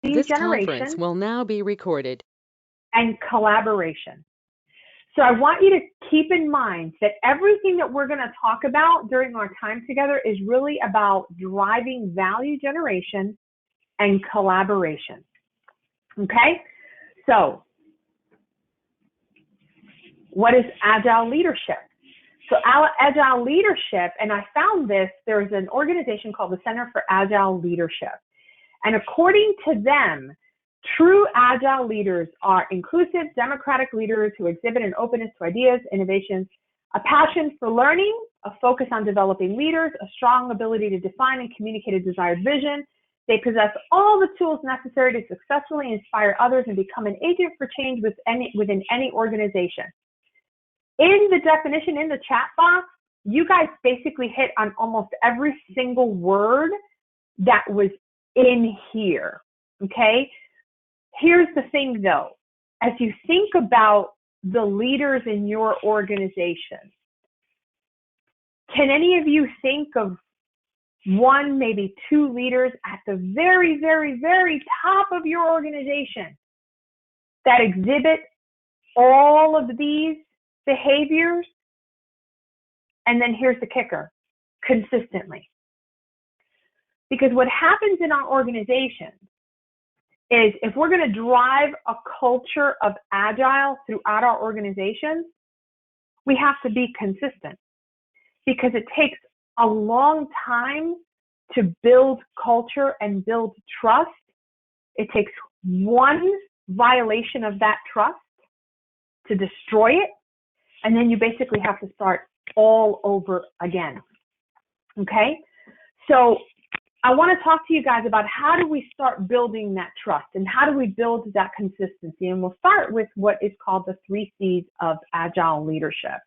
This conference generation will now be recorded. and collaboration. So I want you to keep in mind that everything that we're going to talk about during our time together is really about driving value generation and collaboration. Okay? So, what is agile leadership? So agile leadership, and I found this, there's an organization called the Center for Agile Leadership. And according to them, true agile leaders are inclusive, democratic leaders who exhibit an openness to ideas, innovations, a passion for learning, a focus on developing leaders, a strong ability to define and communicate a desired vision. They possess all the tools necessary to successfully inspire others and become an agent for change within any organization. In the definition in the chat box, you guys basically hit on almost every single word that was in here, okay? Here's the thing though, as you think about the leaders in your organization, can any of you think of one, maybe two leaders at the very, very, very top of your organization that exhibit all of these behaviors? And then here's the kicker, consistently. Because what happens in our organizations is if we're going to drive a culture of agile throughout our organizations, we have to be consistent, because it takes a long time to build culture and build trust. It takes one violation of that trust to destroy it, and then you basically have to start all over again. Okay? So I want to talk to you guys about how do we start building that trust and how do we build that consistency. And we'll start with what is called the 3 C's of agile leadership.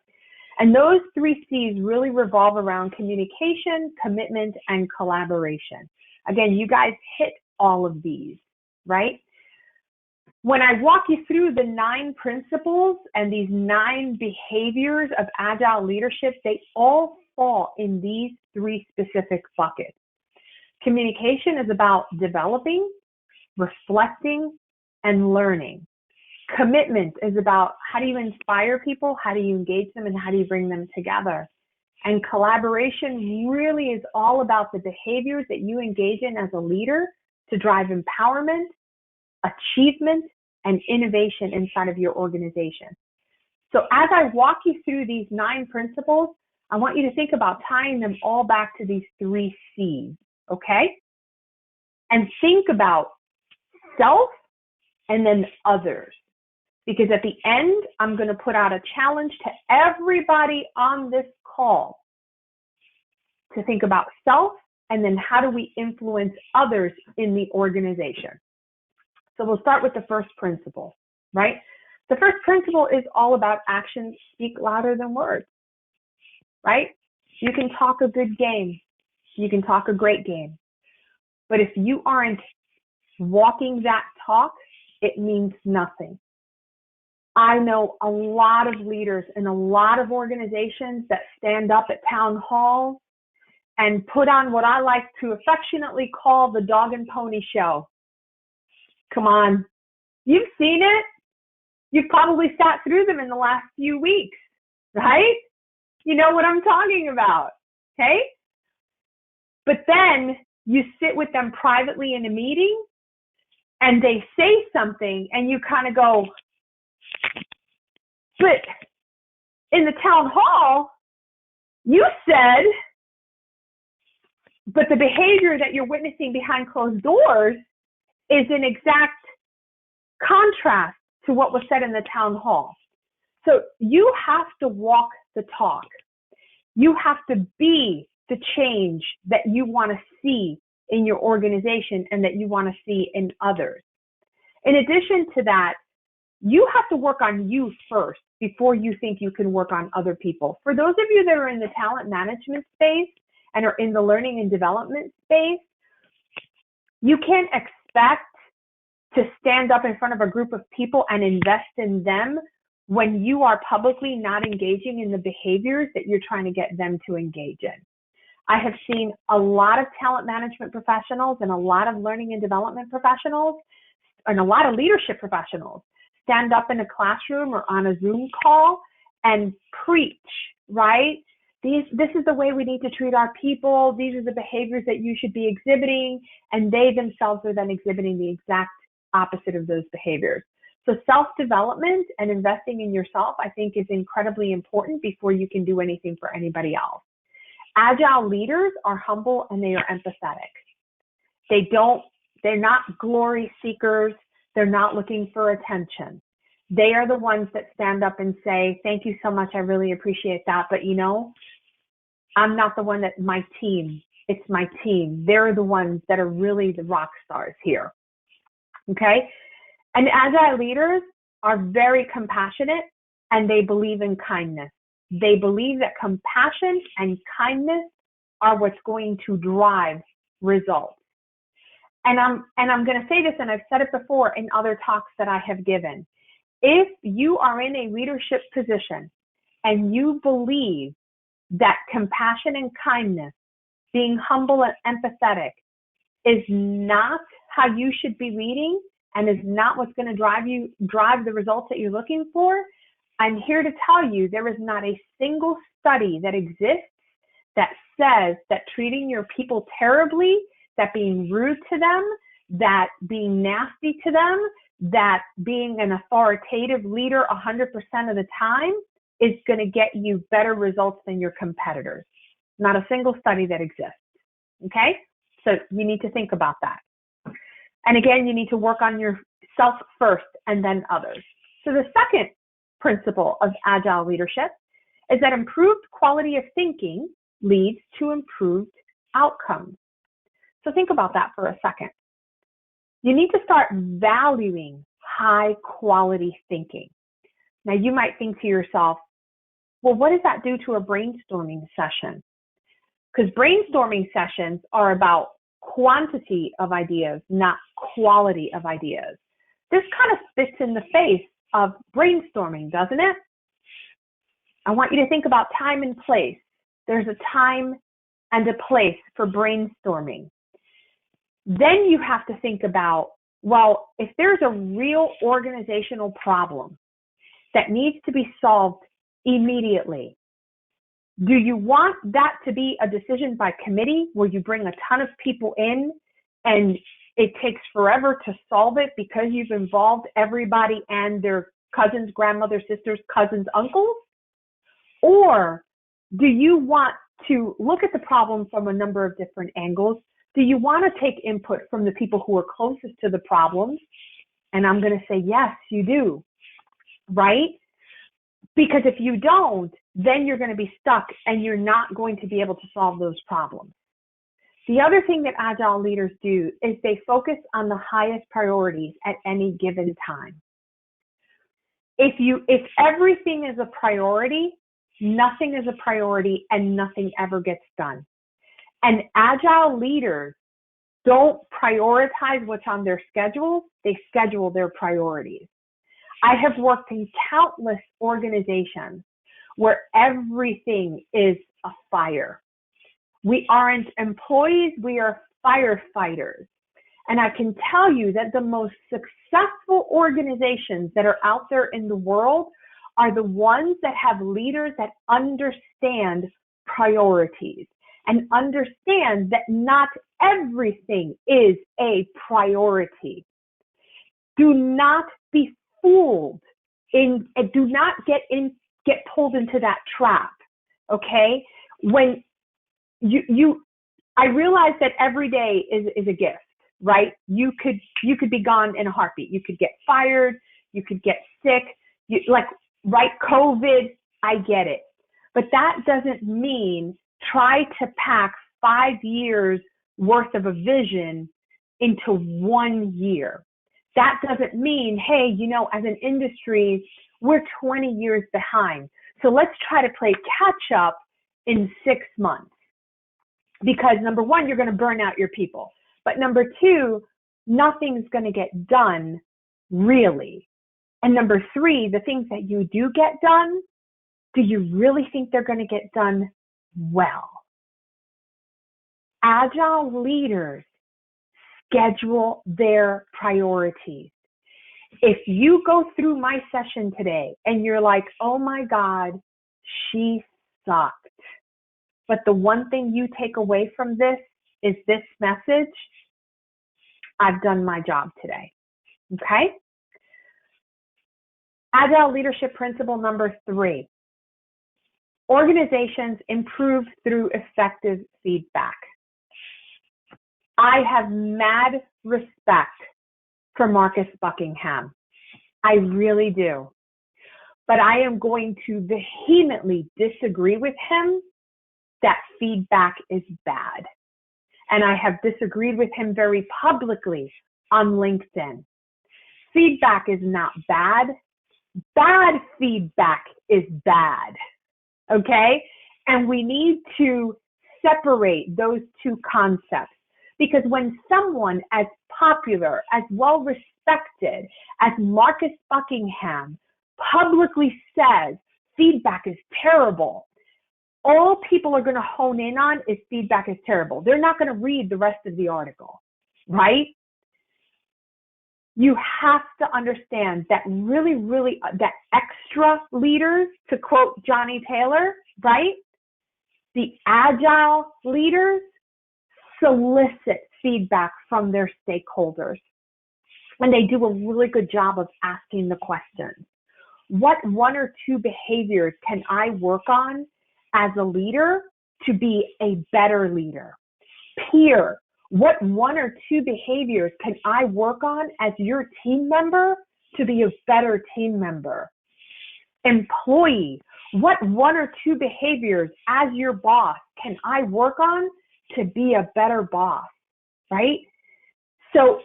And those 3 C's really revolve around communication, commitment, and collaboration. Again, you guys hit all of these, right? When I walk you through the 9 principles and these 9 behaviors of agile leadership, they all fall in these 3 specific buckets. Communication is about developing, reflecting, and learning. Commitment is about how do you inspire people, how do you engage them, and how do you bring them together. And collaboration really is all about the behaviors that you engage in as a leader to drive empowerment, achievement, and innovation inside of your organization. So as I walk you through these 9 principles, I want you to think about tying them all back to these 3 C's, okay? And think about self and then others. Because at the end, I'm going to put out a challenge to everybody on this call to think about self and then how do we influence others in the organization. So we'll start with the first principle, right? The first principle is all about actions speak louder than words, right? You can talk a good game. You can talk a great game. But if you aren't walking that talk, it means nothing. I know a lot of leaders in a lot of organizations that stand up at town halls and put on what I like to affectionately call the dog and pony show. Come on. You've seen it. You've probably sat through them in the last few weeks, right? You know what I'm talking about, okay? But then you sit with them privately in a meeting and they say something and you kind of go, but in the town hall, you said, but the behavior that you're witnessing behind closed doors is in exact contrast to what was said in the town hall. So you have to walk the talk. You have to be the change that you want to see in your organization and that you want to see in others. In addition to that, you have to work on you first before you think you can work on other people. For those of you that are in the talent management space and are in the learning and development space, you can't expect to stand up in front of a group of people and invest in them when you are publicly not engaging in the behaviors that you're trying to get them to engage in. I have seen a lot of talent management professionals and a lot of learning and development professionals and a lot of leadership professionals stand up in a classroom or on a Zoom call and preach, right? This is the way we need to treat our people. These are the behaviors that you should be exhibiting. And they themselves are then exhibiting the exact opposite of those behaviors. So self-development and investing in yourself, I think, is incredibly important before you can do anything for anybody else. Agile leaders are humble and they are empathetic. They're not glory seekers. They're not looking for attention. They are the ones that stand up and say, thank you so much. I really appreciate that. But you know, I'm not the one my team. It's my team. They're the ones that are really the rock stars here. Okay. And agile leaders are very compassionate and they believe in kindness. They believe that compassion and kindness are what's going to drive results. And I'm going to say this, and I've said it before in other talks that I have given. If you are in a leadership position and you believe that compassion and kindness, being humble and empathetic, is not how you should be leading and is not what's going to drive the results that you're looking for, I'm here to tell you there is not a single study that exists that says that treating your people terribly, that being rude to them, that being nasty to them, that being an authoritative leader 100% of the time is going to get you better results than your competitors. Not a single study that exists. Okay? So you need to think about that. And again, you need to work on yourself first and then others. So the second principle of agile leadership is that improved quality of thinking leads to improved outcomes. So think about that for a second. You need to start valuing high quality thinking. Now you might think to yourself, well, what does that do to a brainstorming session? Because brainstorming sessions are about quantity of ideas, not quality of ideas. This kind of spits in the face of brainstorming, doesn't it? I want you to think about time and place. There's a time and a place for brainstorming. Then you have to think about, well, if there's a real organizational problem that needs to be solved immediately, do you want that to be a decision by committee where you bring a ton of people in and it takes forever to solve it because you've involved everybody and their cousins, grandmothers, sisters, cousins, uncles? Or do you want to look at the problem from a number of different angles? Do you want to take input from the people who are closest to the problem? And I'm going to say, yes, you do, right? Because if you don't, then you're going to be stuck and you're not going to be able to solve those problems. The other thing that agile leaders do is they focus on the highest priorities at any given time. If everything is a priority, nothing is a priority and nothing ever gets done. And agile leaders don't prioritize what's on their schedule, they schedule their priorities. I have worked in countless organizations where everything is a fire. We aren't employees, we are firefighters. And I can tell you that the most successful organizations that are out there in the world are the ones that have leaders that understand priorities and understand that not everything is a priority. Do not be fooled do not get pulled into that trap. Okay? When I realize that every day is a gift, right? You could be gone in a heartbeat. You could get fired, you could get sick, COVID, I get it. But that doesn't mean try to pack 5 years worth of a vision into 1 year. That doesn't mean, hey, as an industry, we're 20 years behind. So let's try to play catch up in 6 months. Because number one, you're going to burn out your people. But number two, nothing's going to get done really. And number three, the things that you do get done, do you really think they're going to get done well? Agile leaders schedule their priorities. If you go through my session today and you're like, oh my God, she sucked. But the one thing you take away from this is this message: I've done my job today. Okay? Agile leadership principle number 3. Organizations improve through effective feedback. I have mad respect for Marcus Buckingham. I really do. But I am going to vehemently disagree with him that feedback is bad. And I have disagreed with him very publicly on LinkedIn. Feedback is not bad. Bad feedback is bad. Okay? And we need to separate those two concepts. Because when someone as popular, as well respected as Marcus Buckingham publicly says feedback is terrible, all people are going to hone in on is feedback is terrible. They're not going to read the rest of the article, right? You have to understand that really, that extra leaders, to quote Johnny Taylor, right? The agile leaders solicit feedback from their stakeholders. And they do a really good job of asking the questions. What 1 or 2 behaviors can I work on as a leader to be a better leader? Peer, what 1 or 2 behaviors can I work on as your team member to be a better team member? Employee, what 1 or 2 behaviors as your boss can I work on to be a better boss, right? So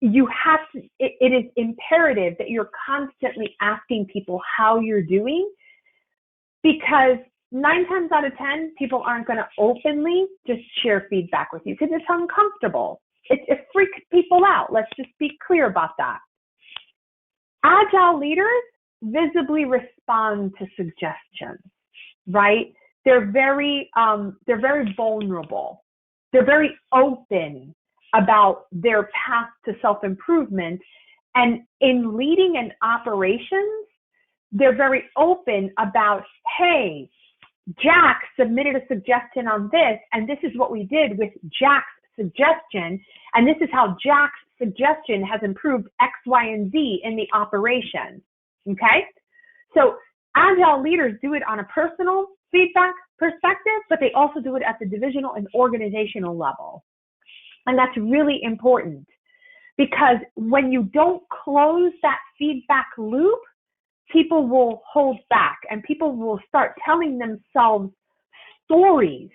you have to, it is imperative that you're constantly asking people how you're doing, because 9 times out of 10, people aren't going to openly just share feedback with you because it's uncomfortable. It freaks people out. Let's just be clear about that. Agile leaders visibly respond to suggestions, right? They're very vulnerable. They're very open about their path to self-improvement. And in leading an operations, they're very open about, hey, Jack submitted a suggestion on this, and this is what we did with Jack's suggestion, and this is how Jack's suggestion has improved X, Y, and Z in the operation. Okay? So agile leaders do it on a personal feedback perspective, but they also do it at the divisional and organizational level. And that's really important, because when you don't close that feedback loop, people will hold back and people will start telling themselves stories,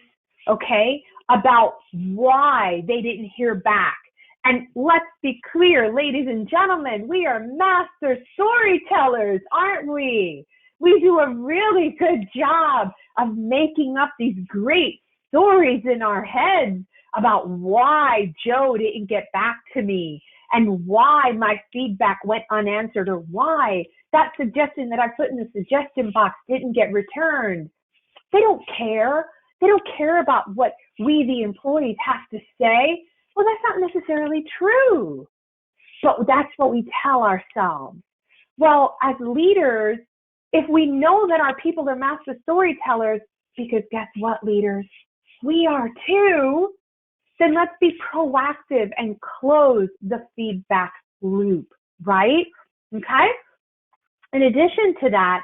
okay, about why they didn't hear back. And let's be clear, ladies and gentlemen, we are master storytellers, aren't we? We do a really good job of making up these great stories in our heads about why Joe didn't get back to me and why my feedback went unanswered, or why that suggestion that I put in the suggestion box didn't get returned. They don't care. They don't care about what we, the employees, have to say. Well, that's not necessarily true, but that's what we tell ourselves. Well, as leaders, if we know that our people are master storytellers, because guess what, leaders? We are too. Then let's be proactive and close the feedback loop, right? Okay? In addition to that,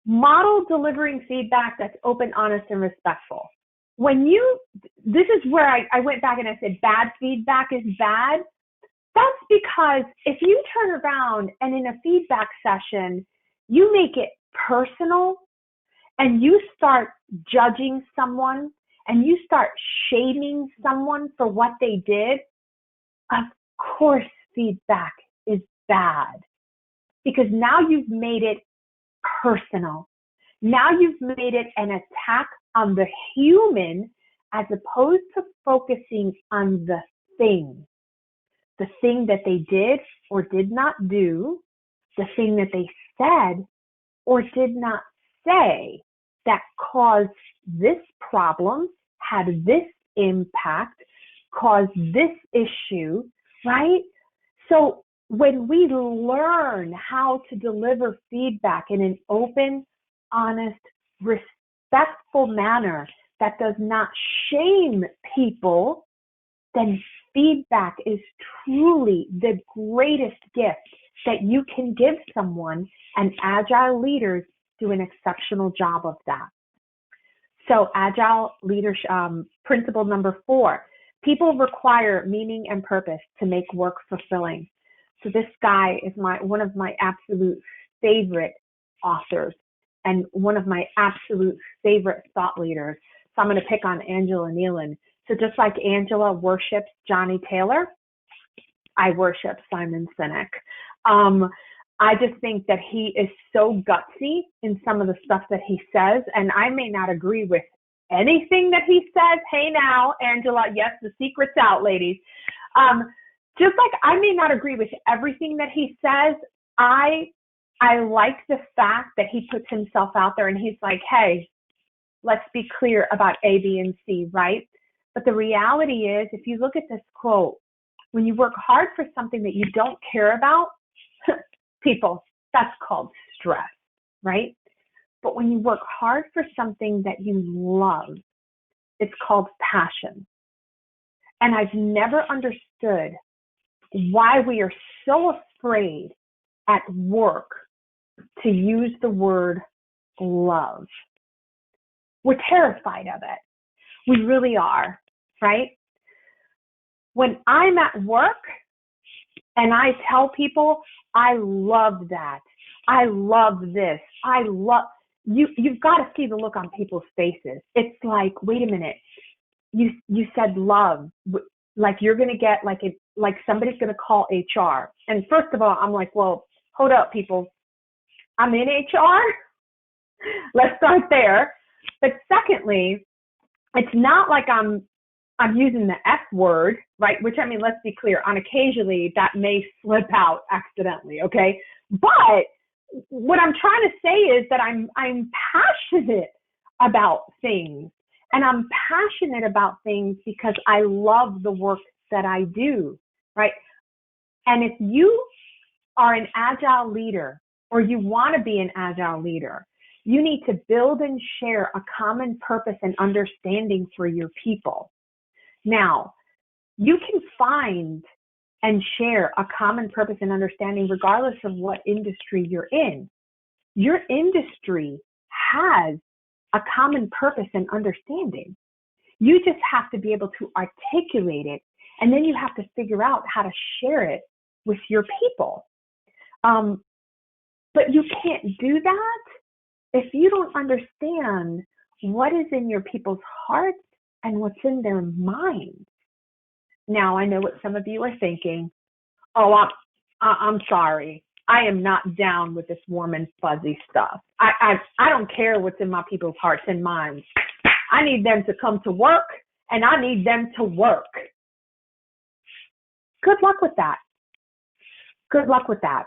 model delivering feedback that's open, honest, and respectful. This is where I went back and I said bad feedback is bad. That's because if you turn around and in a feedback session, you make it personal and you start judging someone and you start shaming someone for what they did, of course feedback is bad, because now you've made it personal. Now you've made it an attack on the human as opposed to focusing on the thing that they did or did not do, the thing that they said or did not say that caused this problem, had this impact caused this issue, right? So when we learn how to deliver feedback in an open, honest, respectful manner that does not shame people, then feedback is truly the greatest gift that you can give someone, and agile leaders do an exceptional job of that. So agile leadership, principle number 4, people require meaning and purpose to make work fulfilling. So this guy is one of my absolute favorite authors and one of my absolute favorite thought leaders. So I'm going to pick on Angela Nealon. So just like Angela worships Johnny Taylor, I worship Simon Sinek. I just think that he is so gutsy in some of the stuff that he says, and I may not agree with anything that he says. Hey now, Angela, yes, the secret's out, ladies. Just like I may not agree with everything that he says, I like the fact that he puts himself out there and he's like, hey, let's be clear about A, B, and C, right? But the reality is, if you look at this quote, when you work hard for something that you don't care about, people, that's called stress, right? But when you work hard for something that you love, it's called passion. And I've never understood why we are so afraid at work to use the word love. We're terrified of it. We really are, right? When I'm at work and I tell people, I love that, I love this, I love, you've got to see the look on people's faces. It's like, wait a minute, you said love, like you're going to get like somebody's going to call HR. And first of all, I'm like, well, hold up, people. I'm in HR. Let's start there. But secondly, it's not like I'm using the F word, right? Which, I mean, let's be clear, on occasionally that may slip out accidentally, okay? But what I'm trying to say is that I'm passionate about things. And I'm passionate about things because I love the work that I do, right? And if you are an agile leader or you want to be an agile leader, you need to build and share a common purpose and understanding for your people. Now, you can find and share a common purpose and understanding regardless of what industry you're in. Your industry has a common purpose and understanding. You just have to be able to articulate it, and then you have to figure out how to share it with your people. But you can't do that if you don't understand what is in your people's hearts and what's in their minds. Now, I know what some of you are thinking. Oh, I'm sorry. I am not down with this warm and fuzzy stuff. I don't care what's in my people's hearts and minds. I need them to come to work, and I need them to work. Good luck with that. Good luck with that.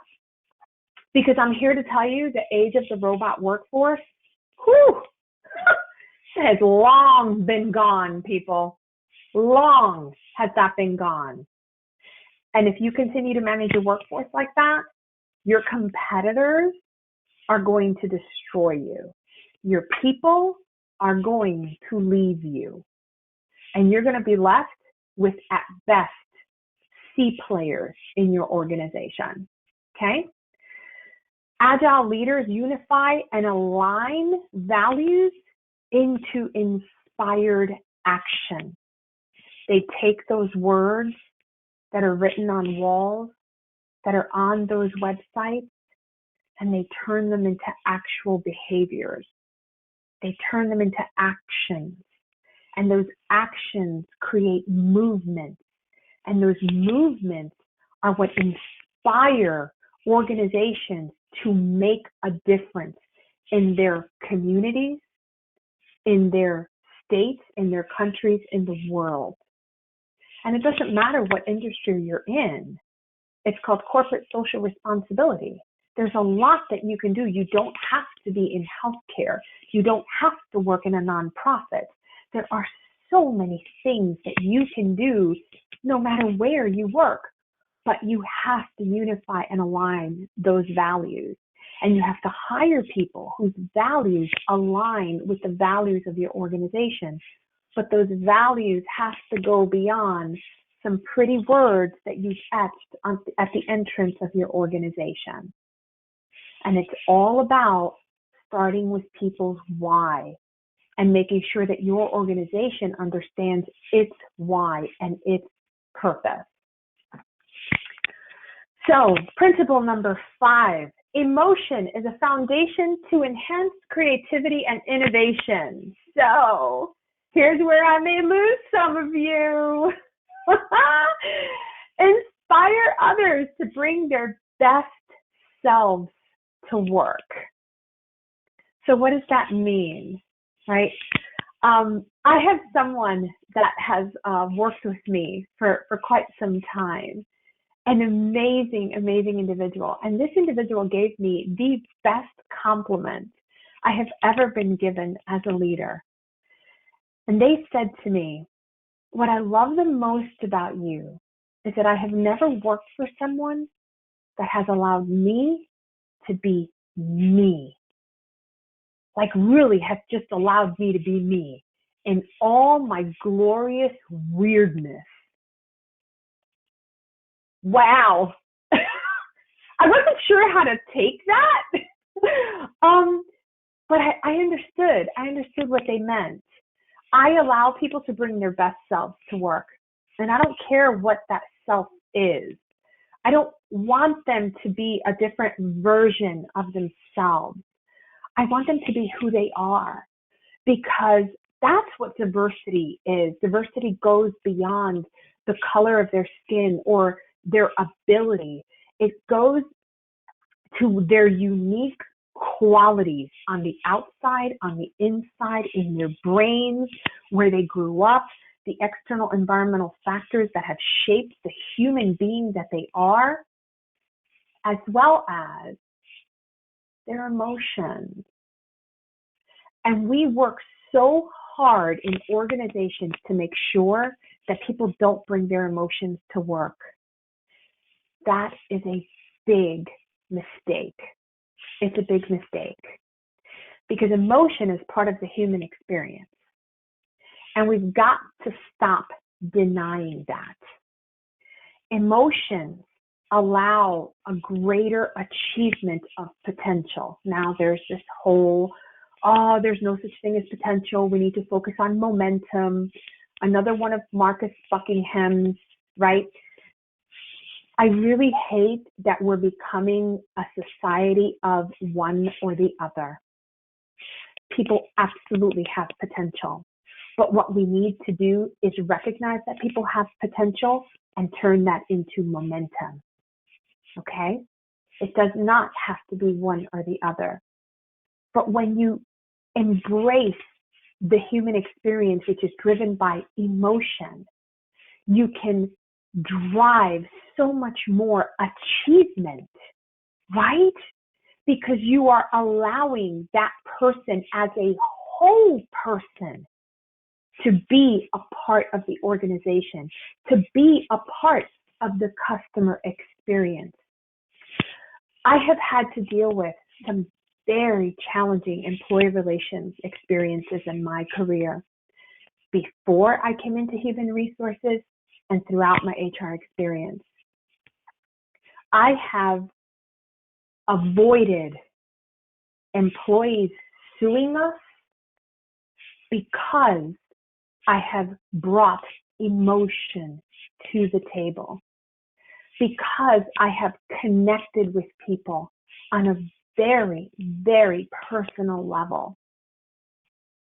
Because I'm here to tell you the age of the robot workforce, has long been gone, people. Long has that been gone. And if you continue to manage your workforce like that, your competitors are going to destroy you. Your people are going to leave you. And you're going to be left with, at best, C players in your organization. Okay? Agile leaders unify and align values into inspired action. They take those words that are written on walls, that are on those websites, and they turn them into actual behaviors. They turn them into actions. And those actions create movements. And those movements are what inspire organizations to make a difference in their communities, in their states, in their countries, in the world. And it doesn't matter what industry you're in. It's called corporate social responsibility. There's a lot that you can do. You don't have to be in healthcare. You don't have to work in a nonprofit. There are so many things that you can do no matter where you work, but you have to unify and align those values. And you have to hire people whose values align with the values of your organization. But those values have to go beyond some pretty words that you've etched at the entrance of your organization. And it's all about starting with people's why and making sure that your organization understands its why and its purpose. So, principle number 5, emotion is a foundation to enhance creativity and innovation. So, here's where I may lose some of you. Inspire others to bring their best selves to work. So what does that mean, right? I have someone that has worked with me for quite some time, an amazing, amazing individual. And this individual gave me the best compliment I have ever been given as a leader. And they said to me, what I love the most about you is that I have never worked for someone that has allowed me to be me. Like really has just allowed me to be me in all my glorious weirdness. Wow. I wasn't sure how to take that. But I understood. I understood what they meant. I allow people to bring their best selves to work. And I don't care what that self is. I don't want them to be a different version of themselves. I want them to be who they are, because that's what diversity is. Diversity goes beyond the color of their skin or their ability. It goes to their unique qualities on the outside, on the inside, in their brains, where they grew up, the external environmental factors that have shaped the human being that they are, as well as their emotions. And we work so hard in organizations to make sure that people don't bring their emotions to work. That is a big mistake. It's a big mistake, because emotion is part of the human experience. And we've got to stop denying that. Emotions allow a greater achievement of potential. Now there's this whole, there's no such thing as potential. We need to focus on momentum. Another one of Marcus Buckingham's, right? I really hate that we're becoming a society of one or the other. People absolutely have potential. But what we need to do is recognize that people have potential and turn that into momentum. Okay? It does not have to be one or the other. But when you embrace the human experience, which is driven by emotion, you can drive so much more achievement, right? Because you are allowing that person as a whole person to be a part of the organization, to be a part of the customer experience. I have had to deal with some very challenging employee relations experiences in my career before I came into human resources and throughout my HR experience. I have avoided employees suing us because I have brought emotion to the table, because I have connected with people on a very, very personal level,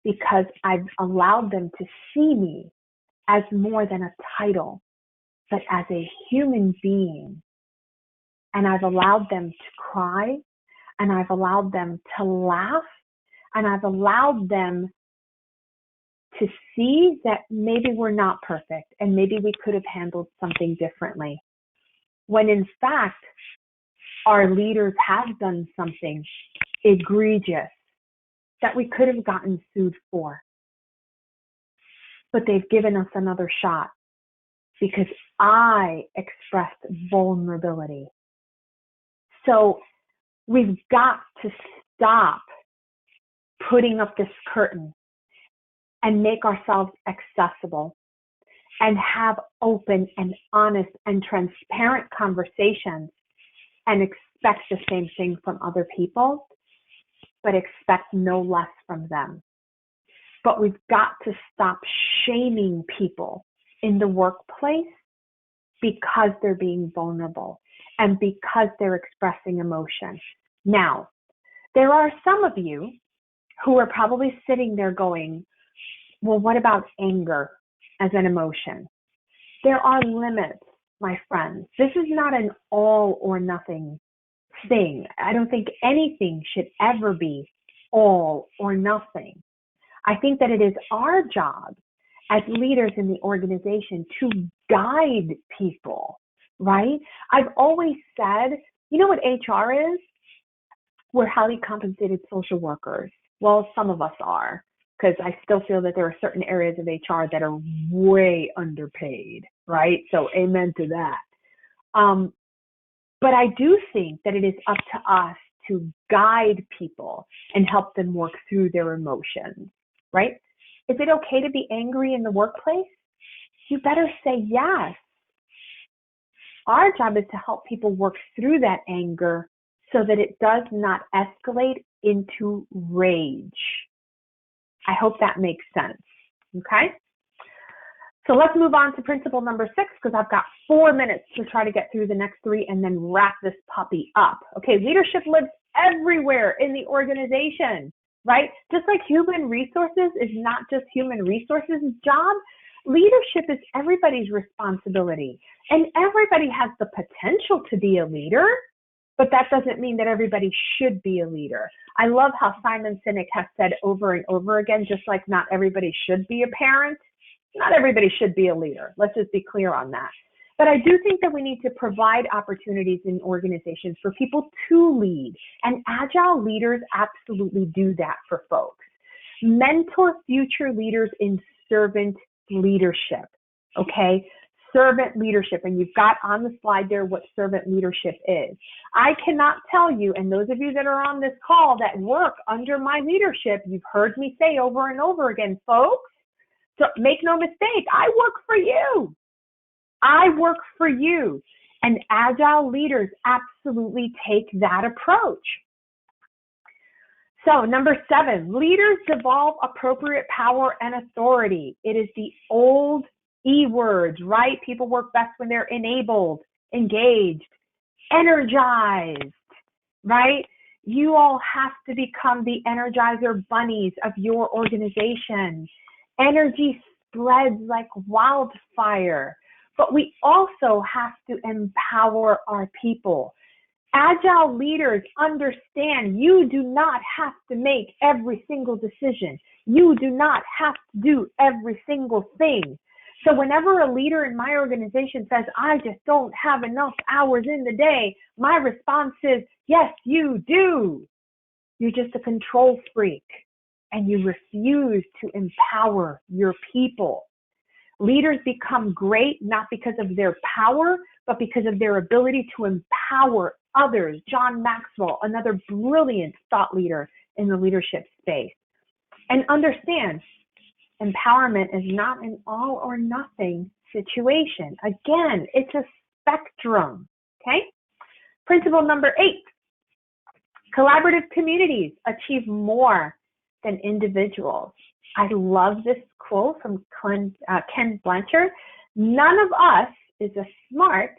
because I've allowed them to see me as more than a title, but as a human being. And I've allowed them to cry, and I've allowed them to laugh, and I've allowed them to see that maybe we're not perfect and maybe we could have handled something differently. When in fact, our leaders have done something egregious that we could have gotten sued for. but they've given us another shot because I expressed vulnerability. So we've got to stop putting up this curtain and make ourselves accessible and have open and honest and transparent conversations and expect the same thing from other people, but expect no less from them. But we've got to stop shaming people in the workplace because they're being vulnerable and because they're expressing emotion. Now, there are some of you who are probably sitting there going, well, what about anger as an emotion? There are limits, my friends. This is not an all or nothing thing. I don't think anything should ever be all or nothing. I think that it is our job as leaders in the organization to guide people, right? I've always said, you know what HR is? We're highly compensated social workers. Well, some of us are, because I still feel that there are certain areas of HR that are way underpaid, right? So amen to that. But I do think that it is up to us to guide people and help them work through their emotions, right? Is it okay to be angry in the workplace? You better say yes. Our job is to help people work through that anger so that it does not escalate into rage. I hope that makes sense, okay? So let's move on to principle number 6, because I've got 4 minutes to try to get through the next 3 and then wrap this puppy up. Okay, leadership lives everywhere in the organization, right? Just like human resources is not just human resources' job, leadership is everybody's responsibility. And everybody has the potential to be a leader, but that doesn't mean that everybody should be a leader. I love how Simon Sinek has said over and over again, just like not everybody should be a parent, not everybody should be a leader. Let's just be clear on that. But I do think that we need to provide opportunities in organizations for people to lead. And agile leaders absolutely do that for folks. Mentor future leaders in servant leadership, okay? Servant leadership, and you've got on the slide there what servant leadership is. I cannot tell you, and those of you that are on this call that work under my leadership, you've heard me say over and over again, folks, so make no mistake, I work for you. I work for you. And agile leaders absolutely take that approach. So number 7, leaders devolve appropriate power and authority. It is the old E words, right? People work best when they're enabled, engaged, energized, right? You all have to become the energizer bunnies of your organization. Energy spreads like wildfire, but we also have to empower our people. Agile leaders understand you do not have to make every single decision. You do not have to do every single thing. So whenever a leader in my organization says, I just don't have enough hours in the day, my response is, yes, you do. You're just a control freak and you refuse to empower your people. Leaders become great not because of their power, but because of their ability to empower others. John Maxwell, another brilliant thought leader in the leadership space. And understand, empowerment is not an all or nothing situation. Again, it's a spectrum, okay? Principle number 8, collaborative communities achieve more than individuals. I love this quote from Ken Blanchard. None of us is as smart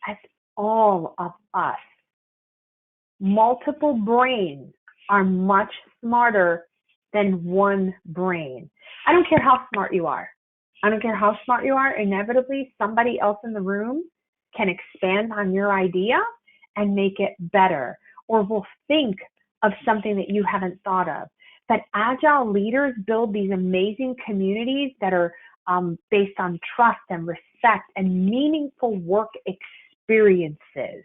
as all of us. Multiple brains are much smarter than one brain. I don't care how smart you are. I don't care how smart you are. Inevitably, somebody else in the room can expand on your idea and make it better, or will think of something that you haven't thought of. That agile leaders build these amazing communities that are based on trust and respect and meaningful work experiences.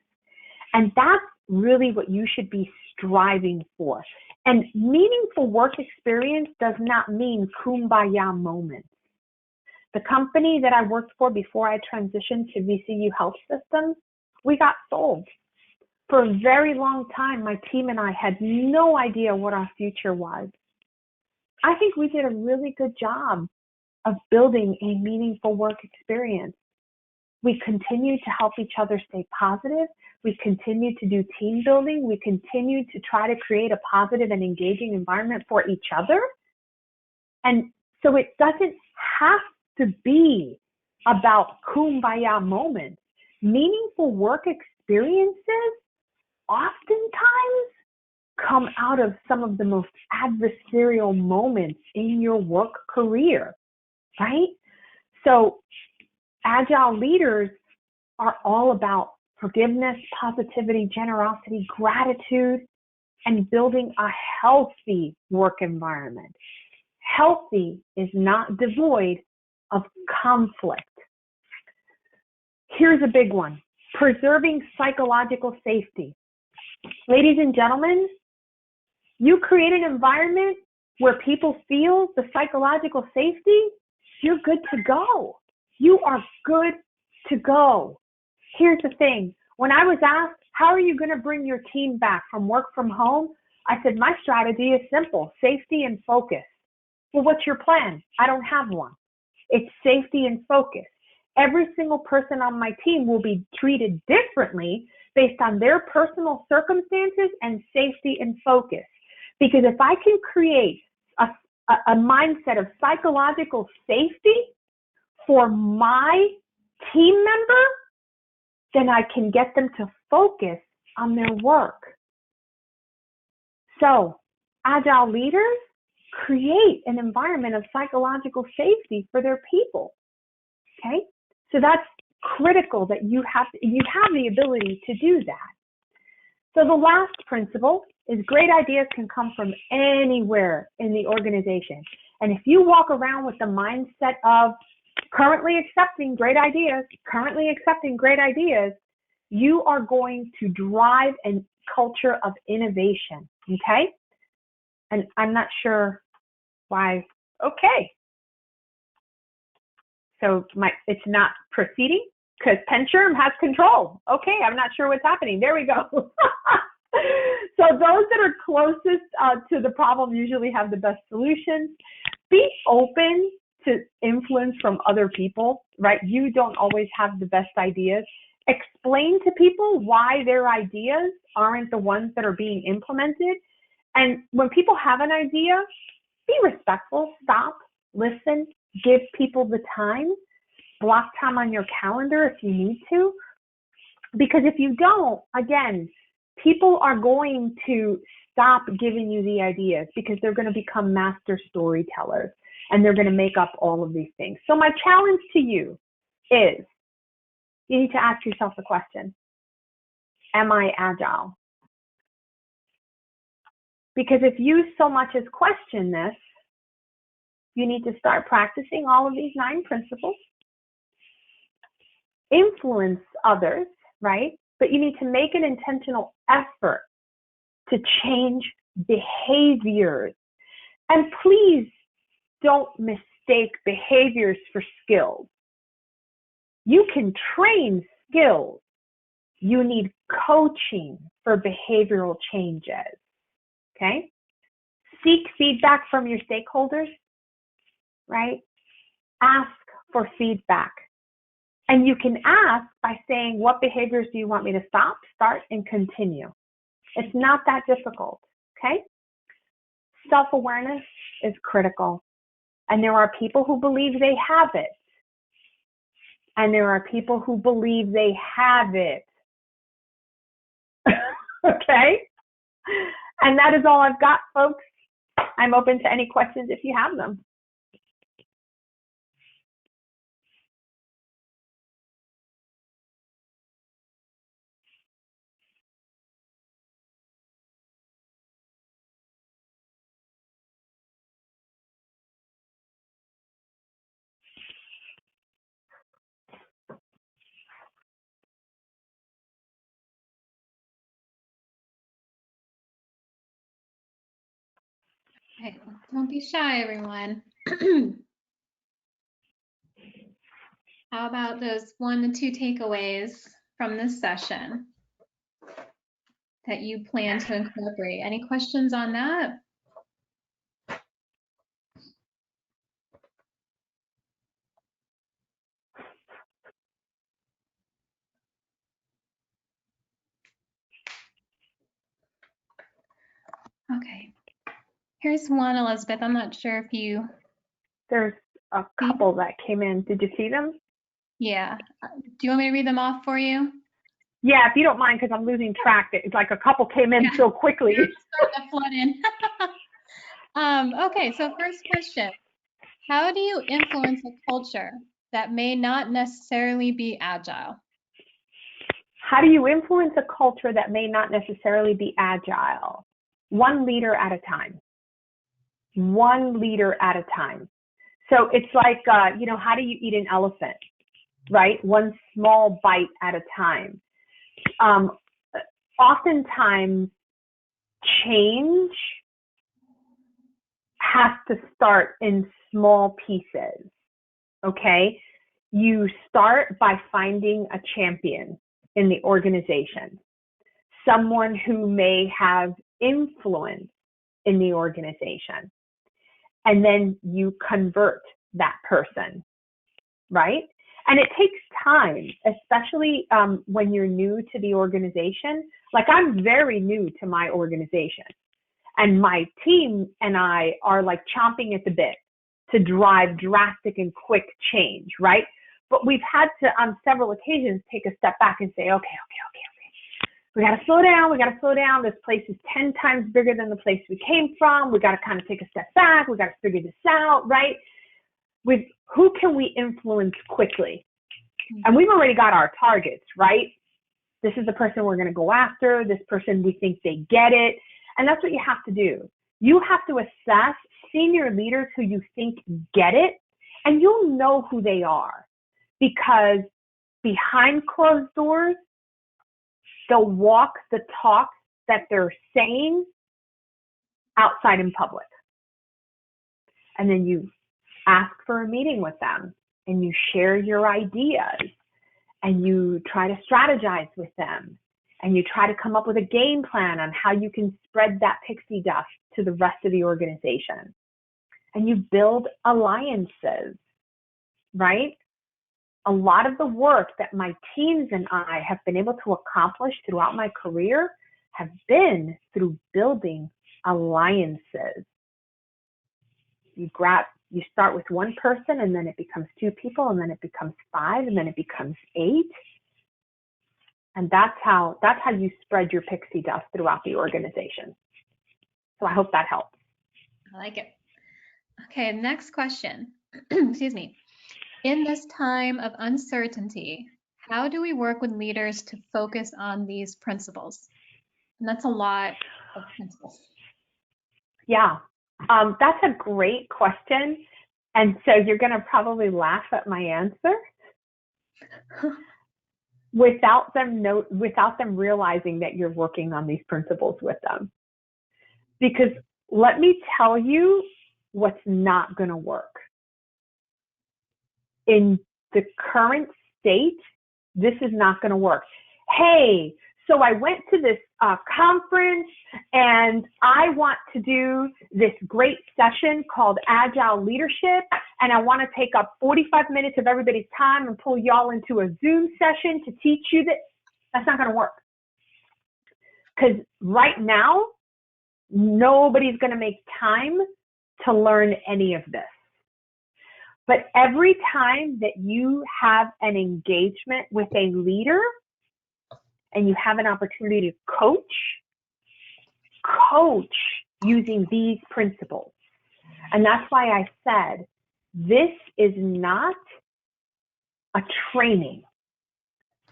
And that's really what you should be striving for. And meaningful work experience does not mean kumbaya moments. The company that I worked for before I transitioned to VCU Health Systems, we got sold. For a very long time, my team and I had no idea what our future was. I think we did a really good job of building a meaningful work experience. We continued to help each other stay positive. We continued to do team building. We continued to try to create a positive and engaging environment for each other. And so it doesn't have to be about kumbaya moments. Meaningful work experiences oftentimes come out of some of the most adversarial moments in your work career, right? So agile leaders are all about forgiveness, positivity, generosity, gratitude, and building a healthy work environment. Healthy is not devoid of conflict. Here's a big one: preserving psychological safety. Ladies and gentlemen, you create an environment where people feel the psychological safety, you're good to go. You are good to go. Here's the thing. When I was asked, how are you going to bring your team back from work from home? I said, my strategy is simple: safety and focus. Well, what's your plan? I don't have one. It's safety and focus. Every single person on my team will be treated differently based on their personal circumstances and safety and focus. Because if I can create a mindset of psychological safety for my team member, then I can get them to focus on their work. So, agile leaders create an environment of psychological safety for their people. Okay? So that's critical that you have the ability to do that. So the last principle is great ideas can come from anywhere in the organization. And if you walk around with the mindset of currently accepting great ideas, you are going to drive a culture of innovation, okay? And I'm not sure why. Okay. So it's not proceeding because PenSHRM has control. Okay, I'm not sure what's happening. There we go. So those that are closest to the problem usually have the best solutions. Be open to influence from other people, right? You don't always have the best ideas. Explain to people why their ideas aren't the ones that are being implemented. And when people have an idea, be respectful, stop, listen, give people the time, block time on your calendar if you need to. Because if you don't, again, people are going to stop giving you the ideas because they're going to become master storytellers and they're going to make up all of these things. So my challenge to you is you need to ask yourself the question, am I agile? Because if you so much as question this, you need to start practicing all of these 9 principles, influence others, right? But you need to make an intentional effort to change behaviors. And please don't mistake behaviors for skills. You can train skills. You need coaching for behavioral changes, okay? Seek feedback from your stakeholders, right? Ask for feedback. And you can ask by saying, what behaviors do you want me to stop, start, and continue? It's not that difficult, okay? Self-awareness is critical. And there are people who believe they have it. And there are people who believe they have it. Okay? And that is all I've got, folks. I'm open to any questions if you have them. Okay, don't be shy, everyone. How about those 1 to 2 takeaways from this session that you plan to incorporate? Any questions on that? Okay. Here's one, Elizabeth. I'm not sure if you... There's a couple that came in. Did you see them? Yeah. Do you want me to read them off for you? Yeah, if you don't mind, because I'm losing track. It's like a couple came in so quickly. Starting to flood in. Okay, so first question. How do you influence a culture that may not necessarily be agile? How do you influence a culture that may not necessarily be agile? One leader at a time. One leader at a time. So it's like, how do you eat an elephant, right? One small bite at a time. Oftentimes, change has to start in small pieces, okay? You start by finding a champion in the organization, someone who may have influence in the organization, and then you convert that person, right? And it takes time, especially when you're new to the organization. Like, I'm very new to my organization, and my team and I are like chomping at the bit to drive drastic and quick change, right? But we've had to, on several occasions, take a step back and say, okay. We got to slow down. This place is 10 times bigger than the place we came from. We got to kind of take a step back. We got to figure this out, right? With who can we influence quickly? And we've already got our targets, right? This is the person we're going to go after. This person, we think they get it. And that's what you have to do. You have to assess senior leaders who you think get it, and you'll know who they are, because behind closed doors, they'll walk the talk that they're saying outside in public. And then you ask for a meeting with them, and you share your ideas, and you try to strategize with them, and you try to come up with a game plan on how you can spread that pixie dust to the rest of the organization. And you build alliances, right? A lot of the work that my teams and I have been able to accomplish throughout my career have been through building alliances. You start with one person, and then it becomes 2 people, and then it becomes 5, and then it becomes 8. And that's how you spread your pixie dust throughout the organization. So I hope that helps. I like it. Okay, next question. Excuse me. In this time of uncertainty, how do we work with leaders to focus on these principles? And that's a lot of principles. Yeah, that's a great question. And so you're going to probably laugh at my answer without them realizing that you're working on these principles with them. Because let me tell you what's not going to work. In the current state, this is not going to work. Hey, so I went to this conference, and I want to do this great session called Agile Leadership, and I want to take up 45 minutes of everybody's time and pull y'all into a Zoom session to teach you that. That's not going to work. Because right now, nobody's going to make time to learn any of this. But every time that you have an engagement with a leader and you have an opportunity to coach using these principles. And that's why I said, this is not a training.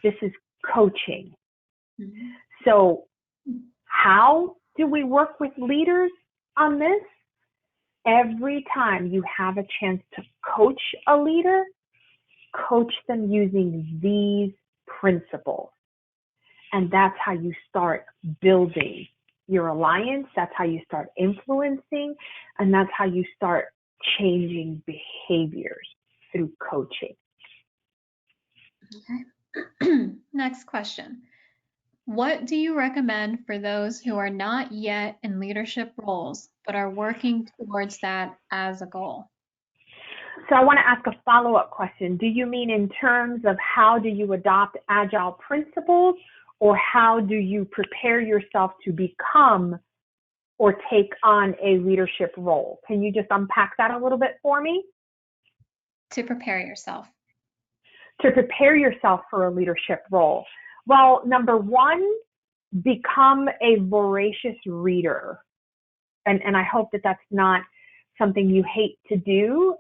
This is coaching. Mm-hmm. So how do we work with leaders on this? Every time you have a chance to coach a leader, coach them using these principles. And that's how you start building your alliance. That's how you start influencing. And that's how you start changing behaviors through coaching. Okay. Next question. What do you recommend for those who are not yet in leadership roles, but are working towards that as a goal? So I want to ask a follow-up question. Do you mean in terms of how do you adopt agile principles, or how do you prepare yourself to become or take on a leadership role? Can you just unpack that a little bit for me? To prepare yourself. To prepare yourself for a leadership role. Well, number one, become a voracious reader. And I hope that that's not something you hate to do,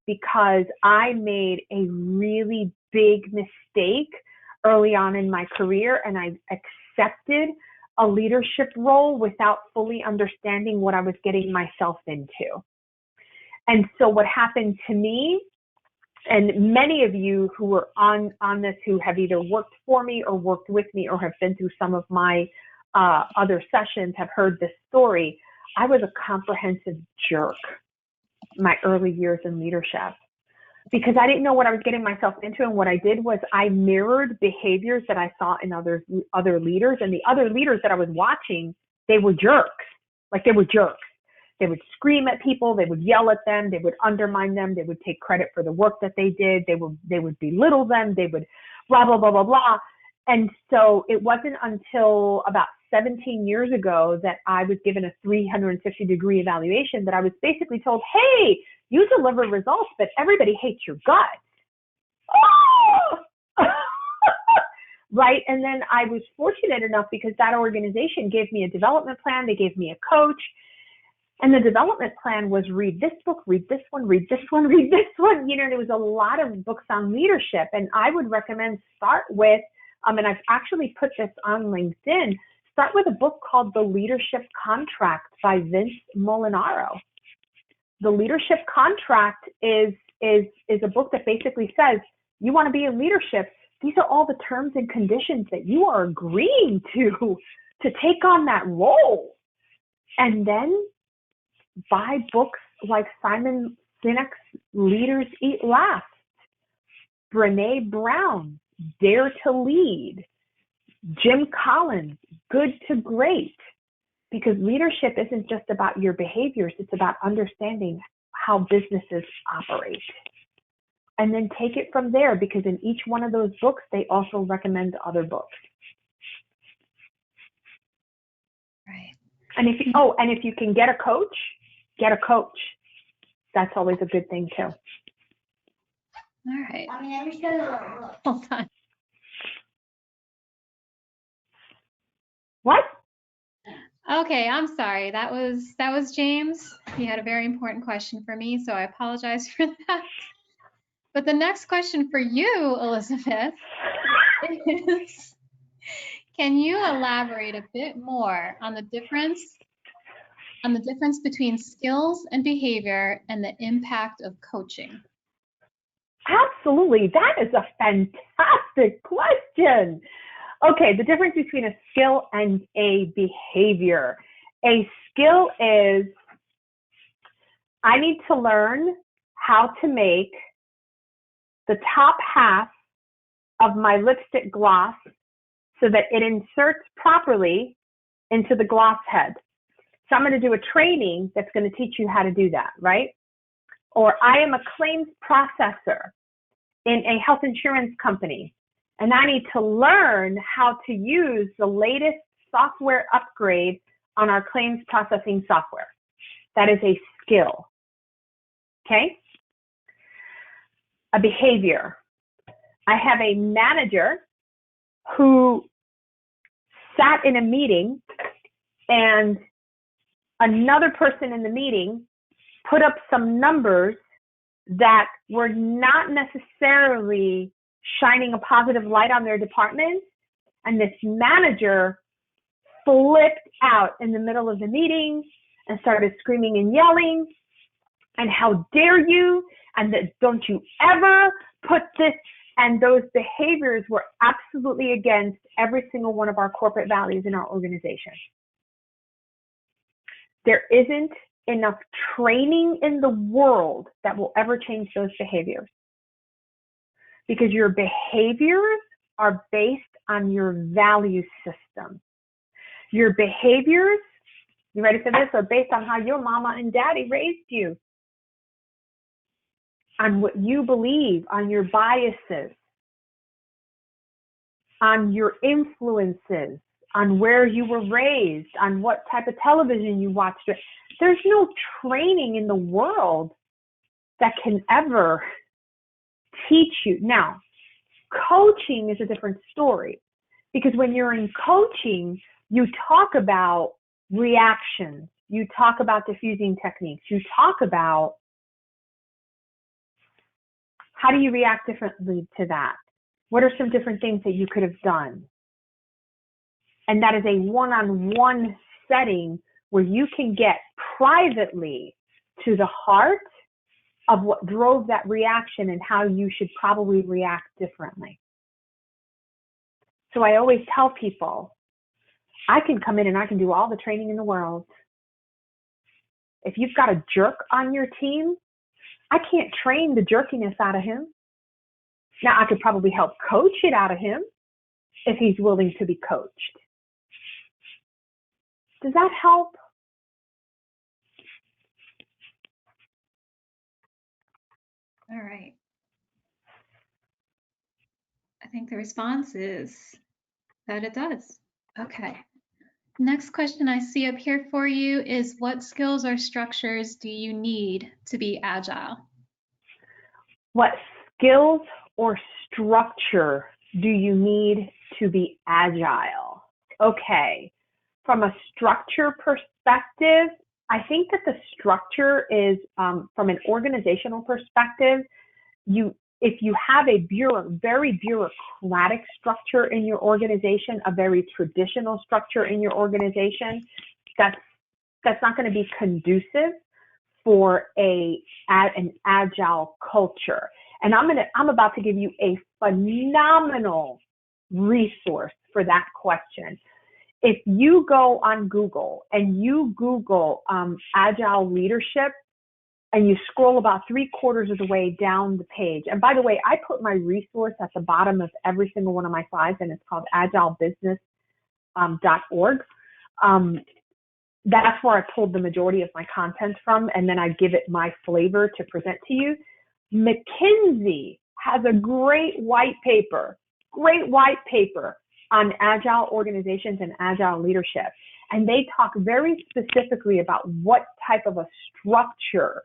because I made a really big mistake early on in my career, and I accepted a leadership role without fully understanding what I was getting myself into. And so what happened to me, and many of you who were on this who have either worked for me or worked with me or have been through some of my other sessions have heard this story. I was a comprehensive jerk my early years in leadership because I didn't know what I was getting myself into. And what I did was I mirrored behaviors that I saw in other leaders, and the other leaders that I was watching, they were jerks. Like, they were jerks. They would scream at people. They would yell at them. They would undermine them. They would take credit for the work that they did. They would belittle them. They would blah, blah, blah, blah, blah. And so it wasn't until about 17 years ago that I was given a 360-degree evaluation that I was basically told, hey, you deliver results, but everybody hates your guts. Oh! Right? And then I was fortunate enough because that organization gave me a development plan. They gave me a coach. And the development plan was read this book, read this one, read this one, read this one. You know, there was a lot of books on leadership. And I would recommend start with, and I've actually put this on LinkedIn, start with a book called The Leadership Contract by Vince Molinaro. The Leadership Contract is a book that basically says, you want to be in leadership, these are all the terms and conditions that you are agreeing to take on that role. And then buy books like Simon Sinek's Leaders Eat Last, Brene Brown, Dare to Lead, Jim Collins, Good to Great, because leadership isn't just about your behaviors, it's about understanding how businesses operate. And then take it from there, because in each one of those books, they also recommend other books. Right. And if you can get a coach, get a coach. That's always a good thing too. All right. Hold on. What? Okay, I'm sorry. That was James. He had a very important question for me, so I apologize for that. But the next question for you, Elizabeth, is, can you elaborate a bit more on the difference between skills and behavior and the impact of coaching? Absolutely. That is a fantastic question. Okay, the difference between a skill and a behavior. A skill is, I need to learn how to make the top half of my lipstick gloss so that it inserts properly into the gloss head. So I'm going to do a training that's going to teach you how to do that, right? Or I am a claims processor in a health insurance company, and I need to learn how to use the latest software upgrade on our claims processing software. That is a skill, okay? A behavior. I have a manager who sat in a meeting and another person in the meeting put up some numbers that were not necessarily shining a positive light on their department. And this manager flipped out in the middle of the meeting and started screaming and yelling, and how dare you, and that don't you ever put this, and those behaviors were absolutely against every single one of our corporate values in our organization. There isn't enough training in the world that will ever change those behaviors. because your behaviors are based on your value system. Your behaviors, you ready for this, are based on how your mama and daddy raised you, on what you believe, on your biases, on your influences, on where you were raised, on what type of television you watched. There's no training in the world that can ever teach you. Now, coaching is a different story, because when you're in coaching, you talk about reactions, you talk about diffusing techniques, you talk about how do you react differently to that? What are some different things that you could have done? And that is a one-on-one setting where you can get privately to the heart of what drove that reaction and how you should probably react differently. So I always tell people, I can come in and I can do all the training in the world. If you've got a jerk on your team, I can't train the jerkiness out of him. Now, I could probably help coach it out of him if he's willing to be coached. Does that help? All right. I think the response is that it does. Okay. Next question I see up here for you is, what skills or structures do you need to be agile? What skills or structure do you need to be agile? Okay. From a structure perspective, I think that the structure is, from an organizational perspective, if you have a very bureaucratic structure in your organization, a very traditional structure in your organization, that's not going to be conducive for an agile culture. And I'm about to give you a phenomenal resource for that question. If you go on Google and you Google agile leadership, and you scroll about 3/4 of the way down the page. And by the way, I put my resource at the bottom of every single one of my slides, and it's called agilebusiness.org. That's where I pulled the majority of my content from, and then I give it my flavor to present to you. McKinsey has a great white paper on agile organizations and agile leadership. And they talk very specifically about what type of a structure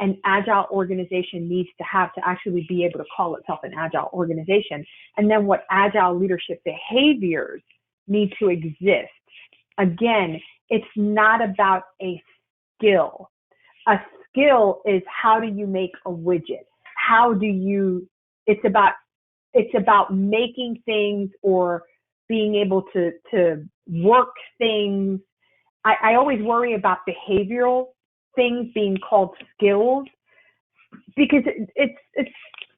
an agile organization needs to have to actually be able to call itself an agile organization. And then what agile leadership behaviors need to exist. Again, it's not about a skill. A skill is, how do you make a widget? It's about making things or being able to work things. I always worry about behavioral things being called skills, because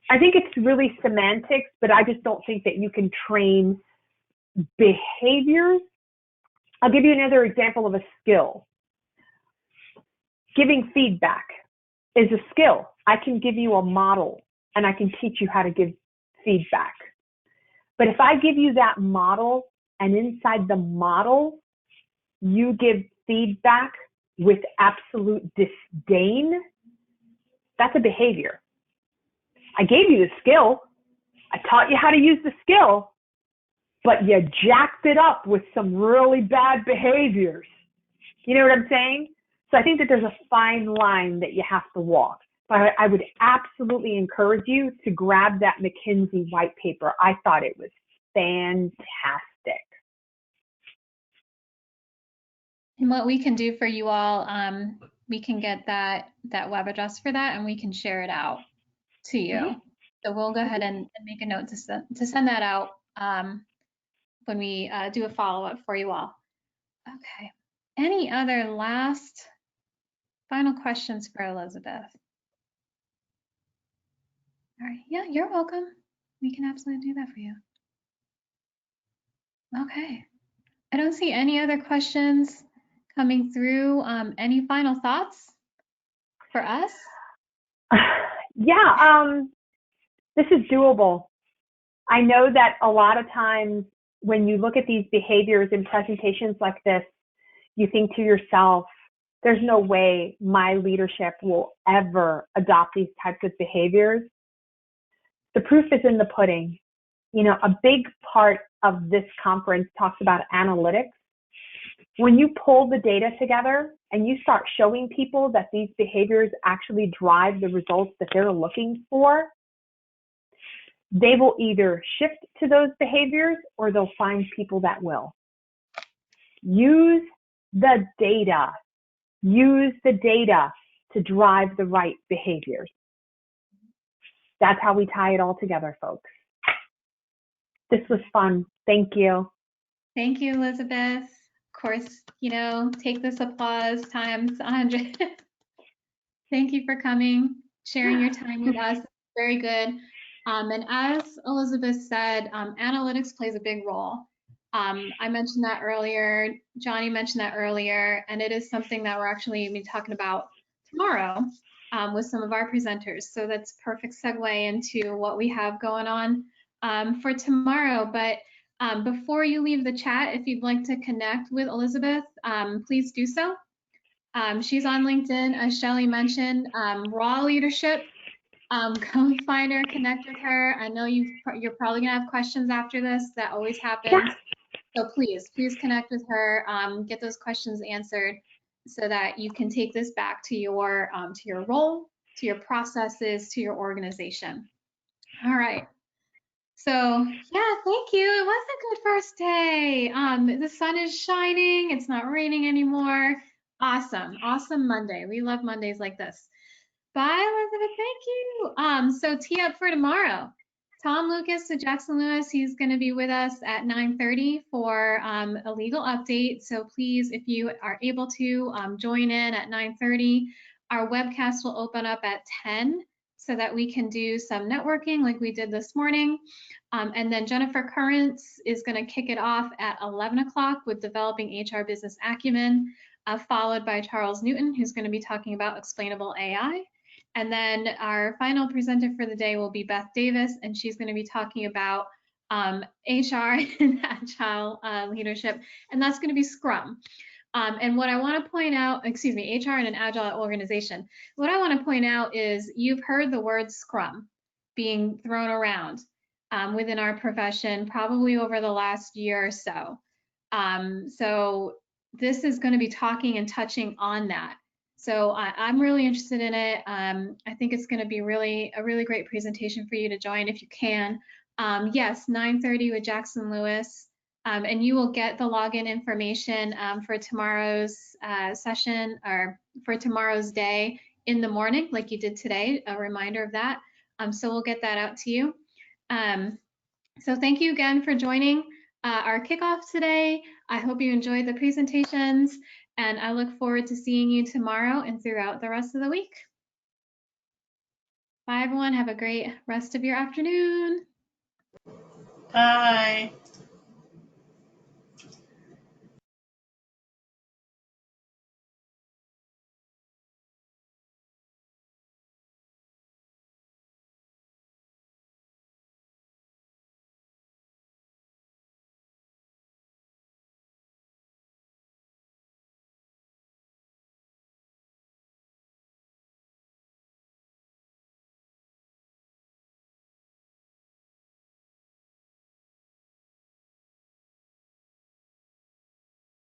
I think it's really semantics, but I just don't think that you can train behaviors. I'll give you another example of a skill. Giving feedback is a skill. I can give you a model and I can teach you how to give feedback. But if I give you that model and inside the model you give feedback with absolute disdain, that's a behavior. I gave you the skill. I taught you how to use the skill, but you jacked it up with some really bad behaviors. You know what I'm saying? So I think that there's a fine line that you have to walk. But I would absolutely encourage you to grab that McKinsey white paper. I thought it was fantastic. And what we can do for you all, we can get that web address for that, and we can share it out to you. Mm-hmm. So we'll go ahead and make a note to send that out when we do a follow-up for you all. Okay. Any other last final questions for Elizabeth? All right. Yeah, you're welcome. We can absolutely do that for you. Okay. I don't see any other questions coming through. Any final thoughts for us? Yeah. This is doable. I know that a lot of times when you look at these behaviors in presentations like this, you think to yourself, there's no way my leadership will ever adopt these types of behaviors. The proof is in the pudding. You know, a big part of this conference talks about analytics. When you pull the data together and you start showing people that these behaviors actually drive the results that they're looking for, they will either shift to those behaviors or they'll find people that will. Use the data. Use the data to drive the right behaviors. That's how we tie it all together, folks. This was fun. Thank you. Thank you, Elizabeth. Of course, you know, take this applause times 100. Thank you for coming, sharing your time with us. Very good. And as Elizabeth said, analytics plays a big role. I mentioned that earlier, Johnny mentioned that earlier, and it is something that we're actually going to be talking about tomorrow with some of our presenters. So that's a perfect segue into what we have going on for tomorrow. But before you leave the chat, if you'd like to connect with Elizabeth, please do so. She's on LinkedIn, as Shelly mentioned. Raw Leadership. Go find her, connect with her. I know you're probably gonna have questions after this. That always happens. So please connect with her. Get those questions answered so that you can take this back to your role, to your processes, to your organization. All right. So yeah, thank you. It was a good first day. The sun is shining. It's not raining anymore. Awesome Monday. We love Mondays like this. Bye, Elizabeth. Thank you. So tee up for tomorrow. Tom Lucas to Jackson Lewis. He's going to be with us at 9:30 for a legal update. So please, if you are able to join in at 9:30, our webcast will open up at 10 so that we can do some networking like we did this morning. And then Jennifer Currents is going to kick it off at 11 o'clock with developing HR business acumen, followed by Charles Newton, who's going to be talking about explainable AI. And then our final presenter for the day will be Beth Davis, and she's going to be talking about HR and agile leadership, and that's going to be Scrum. And what I want to point out, HR and an agile organization. What I want to point out is you've heard the word Scrum being thrown around within our profession probably over the last year or so. So this is going to be talking and touching on that. So I'm really interested in it. I think it's going to be a really great presentation for you to join if you can. Yes, 9:30 with Jackson Lewis. And you will get the login information for tomorrow's session or for tomorrow's day in the morning, like you did today, a reminder of that. So we'll get that out to you. So thank you again for joining our kickoff today. I hope you enjoyed the presentations, and I look forward to seeing you tomorrow and throughout the rest of the week. Bye, everyone. Have a great rest of your afternoon. Bye.